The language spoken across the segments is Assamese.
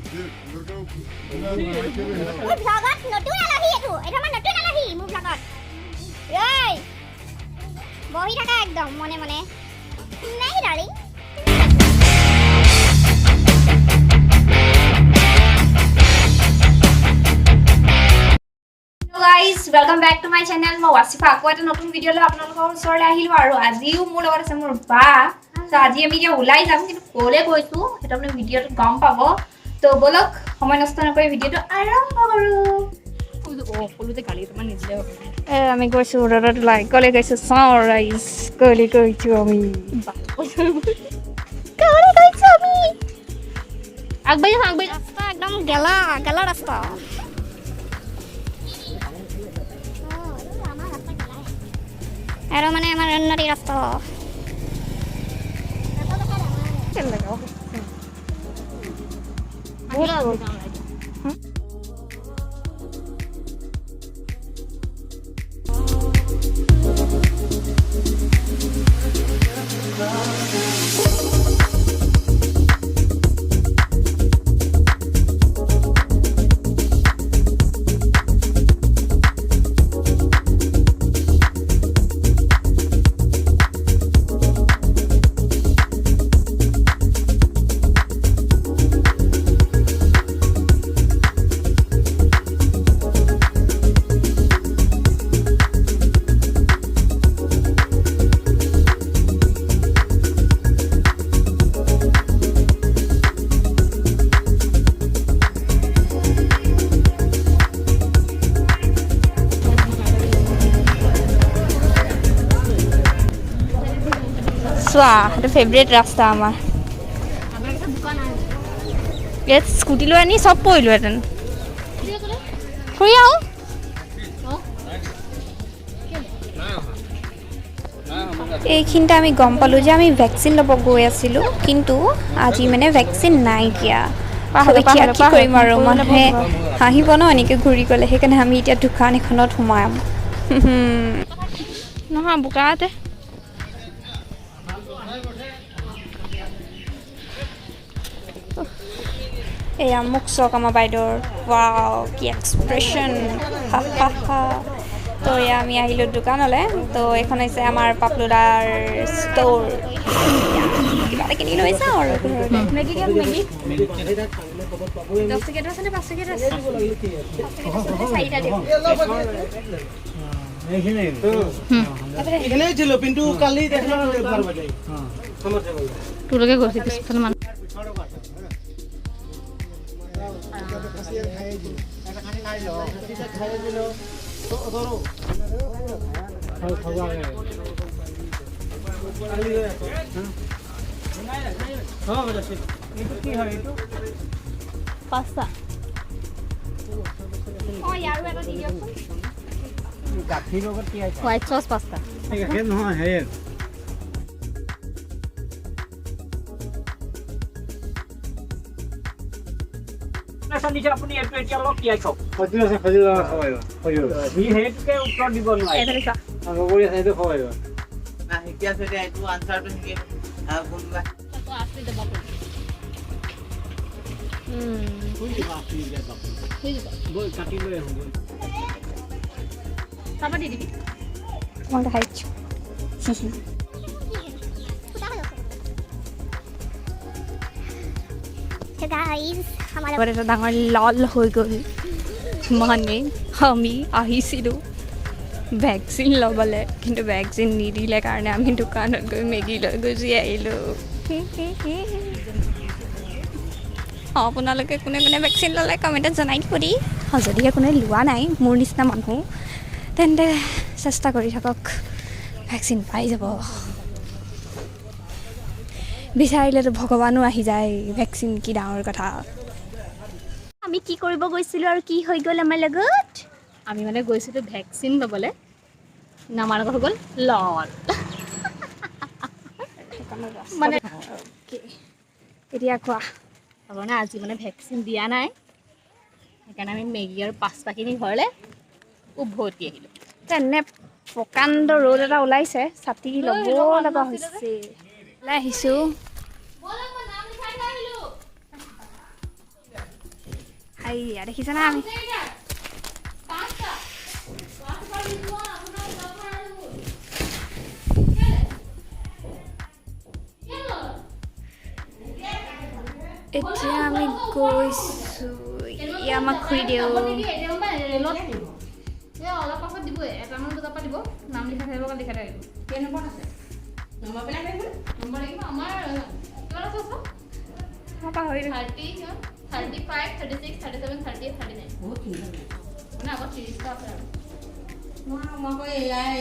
vlogত নতুন আলহী এটো আমাৰ নতুন আলহী মোৰ vlogত এই বহি থাকা একদম মনে মনে নাই darling guys welcome back to my channel মই ওয়াসিফা আকৌ এটা নতুন ভিডিও লৈ আপোনালোকৰ ওচৰলৈ আহিলো আৰু আজিও মোৰ লগত আছে মোৰ বা তো আজি আমি এতিয়া ওলাই যাম কিন্তু কোলে গৈছো এটা আপুনি ভিডিওটো গম পাব তো বলক সময় নষ্ট নকৰি ভিডিওটো আৰম্ভ কৰো কলুতে গালি তোমাৰ নিজে আমি গৈছো ৰডত লাইক কলে গৈছো সানৰাইজ কলে গৈছো আমি কলে গৈছো আমি আগবাই ৰাস্তা একদম গেলা ৰাস্তা আৰু মানে আমাৰ উন্নতি ৰাস্তা এটা ফেভাৰিট ৰাস্তা আমাৰ ইয়াত স্কুটি লৈ আনি সব পইলো এতেন ফুৰি আহো এইখিনিতে আমি গম পালোঁ যে আমি ভেকচিন ল'ব গৈ আছিলোঁ কিন্তু আজি মানে ভেকচিন নাইকিয়া কি কৰিম আৰু মানুহে হাঁহিব ন এনেকৈ ঘূৰি গ'লে সেইকাৰণে আমি এতিয়া দোকান এখনত সোমাম নহয় বোকাতে এয়া মোক চক আমাৰ বাইদেউৰ ৱাও কি এক্সপ্ৰেশ্যন তো এয়া আমি আহিলোঁ দোকানলৈ তো এইখন হৈছে আমাৰ পাপলুদাৰ ষ্ট'ৰ কিবা এটা কিনি লৈ যাওঁ আৰু মেগী দিয়ক মেগী 10 টকীয়াটো আছে নে 5 টকীয়াটো আছে 4টা দিয়ক এইখিনিয়ে ছিল কিন্তু কালি দেখিলোঁ একবাৰ বাজাই তোৰলৈকে গৈছে পিছফালে মানুহ পাস্তা হোয়াইট সস পাস্তা নহয় হে নিচে আপুনি এইটো এতিয়া অলপ তিয়াই থওক খজুৰ আছে খজুৰ সি সেইটোকে উত্তৰ দিব নোৱাৰে লগৰী আছে সেইটো খোৱাই না এতিয়া যদি এইটো আনসাৰটো নিকে কোনবা তো আসলি দেব বুঝি বাপি দে বাপ বল কাটি লৈ আহো সাবা দি দিবি মই দেখাইছো গাইস আমাৰ এটা ডাঙৰ লাল হৈ গ'ল মানে আমি আহিছিলোঁ ভেকচিন ল'বলৈ কিন্তু ভেকচিন নিদিলে কাৰণে আমি দোকানত গৈ মেগী লৈ গুচি আহিলোঁ আপোনালোকে কোনে কোনে ভেকচিন ল'লে কমেণ্টত জনাই দিব দেই যদিহে কোনে লোৱা নাই মোৰ নিচিনা মানুহ তেন্তে চেষ্টা কৰি থাকক ভেকচিন পাই যাব বিচাৰিলেতো ভগৱানো আহি যায় ভেকচিন কি ডাঙৰ কথা আমি কি কৰিব গৈছিলোঁ আৰু কি হৈ গ'ল আমাৰ লগত আমি মানে গৈছিলোঁ ভেকচিন ল'বলৈ আমাৰ লগত হৈ গ'ল লল মানে এতিয়া কোৱা মানে আজি মানে ভেকচিন দিয়া নাই সেইকাৰণে আমি মেগী আৰু পাস্তা কিনি ঘৰলৈ উভতি আহিলোঁ তেনে প্ৰকাণ্ড ৰ'দ এটা ওলাইছে ছাতি ল'ব লগা হৈছে ওলাই আহিছোঁ আইয়া দেখিছা না আমি এতিয়া আমি গৈছো আমাক খুৰি দিওঁ অলপ পাছত দিব এটামান বজাৰ পৰা দিব নাম লিখা থাকিব লিখা থাকিব কেই নম্বৰ আছে নম্বৰ বিলাক নম্বৰ লাগিব আমাৰ কিমান আছে মই পাহৰিলো 30 35 36 37 38 39 বহুত ঠিক আছে মানে আগত 30 টা আছে মই কই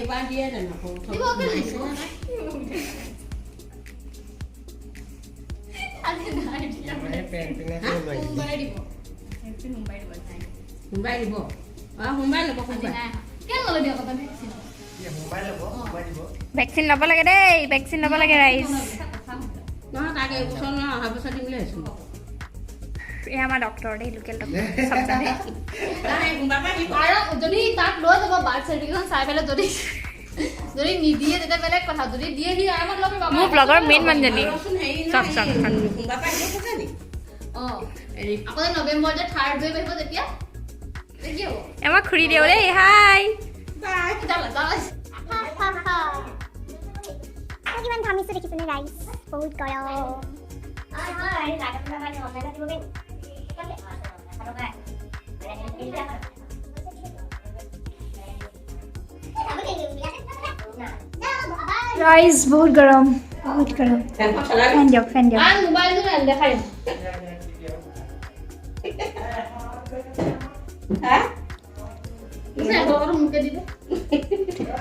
এবাৰ দিয়ে জানো দিব আজি নাই দিয়া মানে পেন্টিং আছে মুম্বাই দিব মুম্বাই দিব মুম্বাই দিব মুম্বাই ল'ব কেন ল'লে দিয়ক আপুনি ভেকচিন ল'ব লাগে দেই ভেকচিন ল'ব লাগে ৰাইজ নহয় তাকে এবছৰ নহয় অহা বছৰ দিম বুলি আছোঁ এয়া আমাৰ ডক্টৰ দেই লোকেল ডক্টৰ সব জানে আৰু যদি তাক লৈ যাব বাৰ্থ চাৰ্টিফিকেটখন চাই পেলাই যদি নিদিয়ে তেতিয়া বেলেগ কথা যদি দিয়ে সি আৰামত ল'ব পাব মোৰ ব্লগৰ মেইন মানুহজনী চক চক আকৌ নৱেম্বৰ যে 3rd ৱেভ আহিব তেতিয়া কি হ'ব আমাক খুৰি দিওঁ দেই হাই বাই কিডাল দাস কিমান ঘামিছো দেখিছেনে গাইস বহুত গৰম ৰাইজ বহুত গৰম ফেন দিয়ক মোবাইলটো দেখাই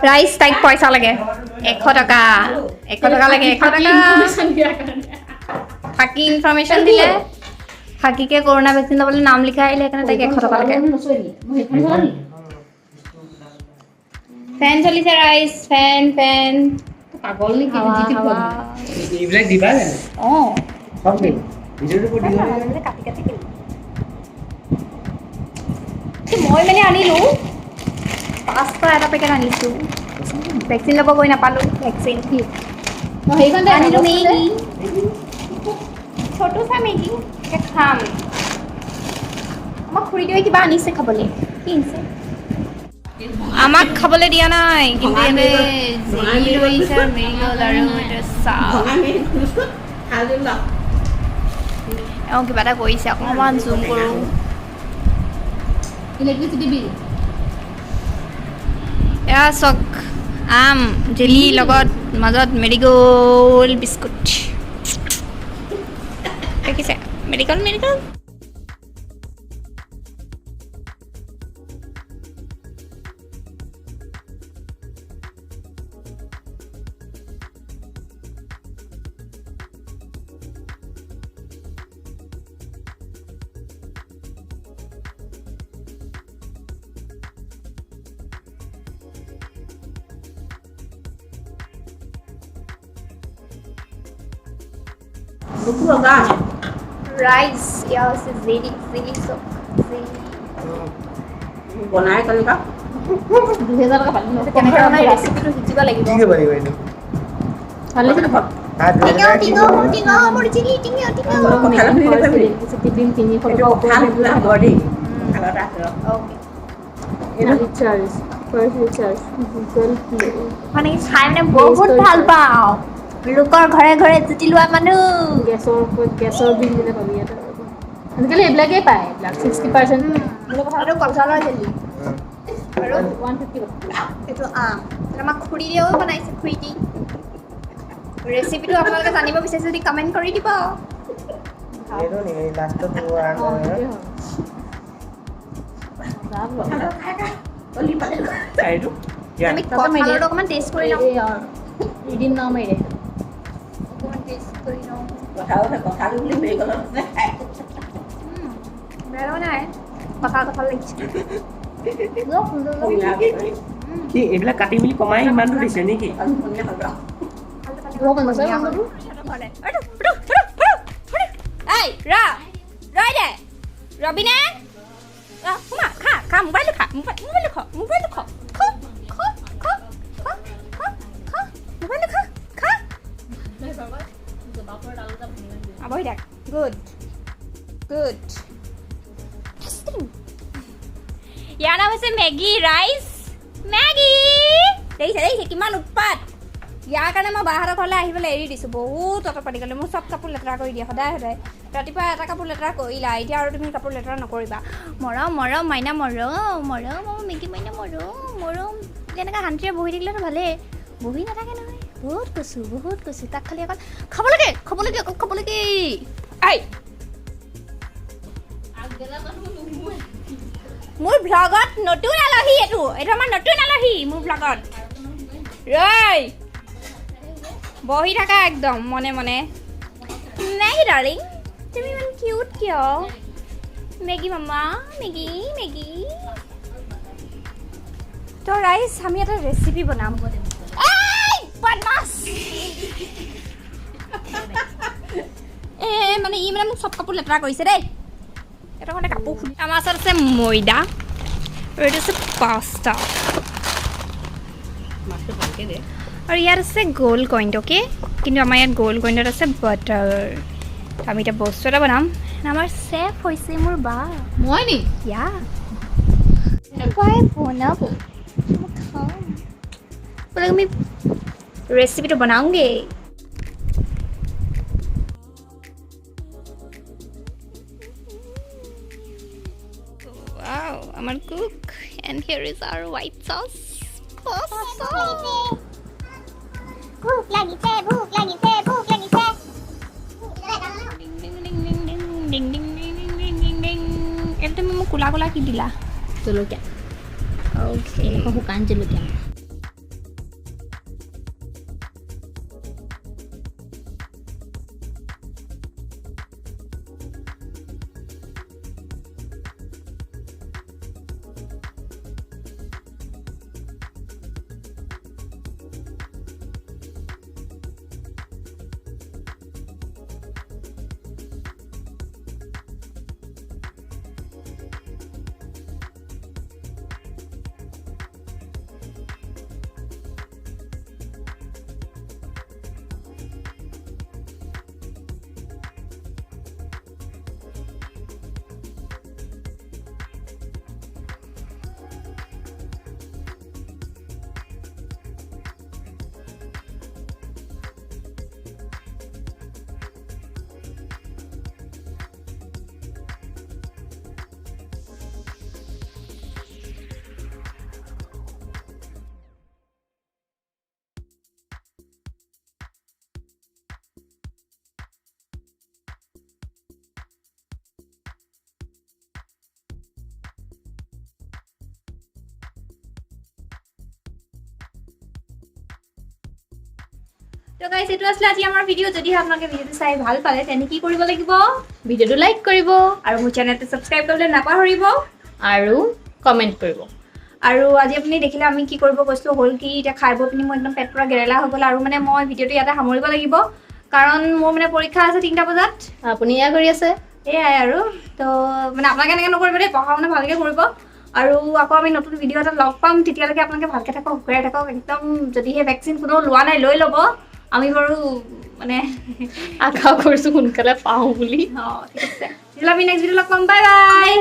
ৰাইজ তাইক পইচা লাগে 100 টকা লাগে 100 টকা ফাকি ইনফৰমেশ্যন দিলে ফাকিকে কৰোনা ভেকচিন ল'বলৈ নাম লিখাই আহিলে সেইকাৰণে তাইক 100 টকা লাগে ফেন চলিছে ৰাইজ ফেন পাগল নেকি এইবিলাক দিবা জানো সব দিম ভিডিঅ'টো কৰি দিবা কাটি মই মানে আনিলো পাস্তা এটা পেকেট আনিছো ভেকচিন ল'ব গৈ নাপালো ভেকচিন সেইখনতে আনিলো মেগী ছোটো চা মেগী খাম আমাক খুৰি দিয়ে কিবা আনিছে খাবলৈ কি আনিছে আমাক খাবলৈ দিয়া নাই কিন্তু এনে জেলি লৈছে মেৰিগ'ল্ড আৰু চাহ এওঁ কিবা এটা কৰিছে অকণমান জুম কৰোঁ ইলেক্ট্ৰিচিটি বিল এয়া চক আম জেলি লগত মাজত মেৰিগ'ল্ড বিস্কুট দেখিছে মেৰিগ'ল্ড ৰাইচ এয়া হৈছে জেলি চক বনাই কেনেকুৱা 2000 টকা পালি কেনেকৈ বনাই ৰেচিপিটো শিকিব লাগিব কি কৰিব এইটো ভালে কিন্তু টিঙো মোৰ জিলি টিঙো ইলেক্ট্ৰিচিটি বিল 300 টকা ওপৰত হ'ব দেই আগতে আছে okay recharge first recharge Google pay মানে খাই মানে বহুত ভাল পাওঁ লোকৰ ঘৰে ঘৰে জুতি লোৱা মানুহ গেছৰ বিল দিলে পাবি এটা আজিকালি এইবিলাকেই পায় এইবিলাক 60% আৰু কঁঠালৰ জেলি আৰু 150 এইটো আম আমাক খুৰি দিও বনাইছে খুৰি দি ৰেচিপিটো আপোনালোকে জানিব বিচাৰিছে যদি কমেণ্ট কৰি দিব এইটো নেকি লাষ্টত আমি কঁঠালৰ অকণমান টেষ্ট কৰি লওঁ ৰিডিম নাও মাৰি দে অকণমান টেষ্ট কৰি লওঁ কথাটো বুলি মেৰি গ'ল বেয়া নাই কঁঠাল লাগিছে কি এইবিলাক কাটি মেলি কমাই ইমানটো দিছে নেকি ৰবিনে খা মোবাইল খা বহি থাক গুড ইয়াৰ নাম হৈছে মেগী ৰাইচ মেগী দেখিছে কিমান উৎপাত ইয়াৰ কাৰণে মই বাহঁতৰ ঘৰলৈ আহিবলৈ এৰি দিছোঁ বহুত অটপাতি কৰিলে মোৰ চব কাপোৰ লেতেৰা কৰি দিয়ে সদায় ৰাতিপুৱা এটা কাপোৰ লেতেৰা কৰিলা এতিয়া আৰু তুমি কাপোৰ লেতেৰা নকৰিবা মৰম মাইনা মৰম মেগী মাইনা মৰম এনেকৈ শান্তিৰে বহি থাকিলেতো ভালেই বহি নাথাকে নহয় বহুত কৈছোঁ তাক খালি অকল খাব লাগে আই মোৰ ভ্লগত নতুন আলহী এইটো আমাৰ নতুন আলহী মোৰ ভ্লগত ৰৈ বহি থাকা একদম মনে মেগী ডাৰ্লিং তুমি ইমান কিউট কিয় মেগী মামা মেগী তো ৰাইচ আমি এটা ৰেচিপি বনাম মানে ই মানে মোক চব কাপোৰ লেতেৰা কৰিছে দেই এটা মানে কাপোৰ খুলি আমাৰ ওচৰত আছে ময়দা আৰু এইটো আছে পাস্তা আৰু ইয়াত আছে গোল্ড কইন অ'কে কিন্তু আমাৰ ইয়াত গোল্ড কইনত আছে বাটাৰ আমি এতিয়া বস্তু এটা বনাম আমাৰ চেফ হৈছে মোৰ বা মই নি ইয়া বাই বনাব বোলে আমি ৰেচিপিটো বনাওঁগে Wow, our cook, and here is our white sauce. Bhuk lagi se. Ding. Itu mau kula ki dila. জলকীয়া Okay. শুকান জলকীয়া তো গাইস এটো আসলে আজি আমাৰ ভিডিও যদি আপোনালোকে ভিডিওটো চাই ভাল পালে তেনে কি কৰিব লাগিব ভিডিওটো লাইক কৰিব আৰু মোৰ চেনেলটো সাবস্ক্ৰাইব কৰিবলৈ নাপাহৰিব আৰু কমেন্ট কৰিব আৰু আজি আপুনি দেখিলে আমি কি কৰিব কৈছো হল কি এটা খাইব আপুনি মই একদম পেট পুৰা গেৰেলা হৈ গল আৰু মানে মই ভিডিওটো ইয়াতে সামৰিব লাগিব কাৰণ মোৰ মানে পৰীক্ষা আছে 3টা বজাত আপুনি ইয়া কৰি আছে এয়াই আৰু তো মানে আপোনালোকে এনেকৈ নকৰিব দেই পঢ়া শুনা ভালকৈ কৰিব আৰু আকৌ আমি নতুন ভিডিও এটা লগ পাম তেতিয়ালৈকে আপোনালোকে ভালকৈ থাকক সুখৰে থাকক একদম যদিহে ভেকচিন কোনো লোৱা নাই লৈ ল'ব আমি বাৰু মানে আশা কৰিছোঁ সোনকালে পাওঁ বুলি ঠিক আছে তেতিয়াহ'লে আমি নেক্সট ভিডিও লগ পাম বাই বাই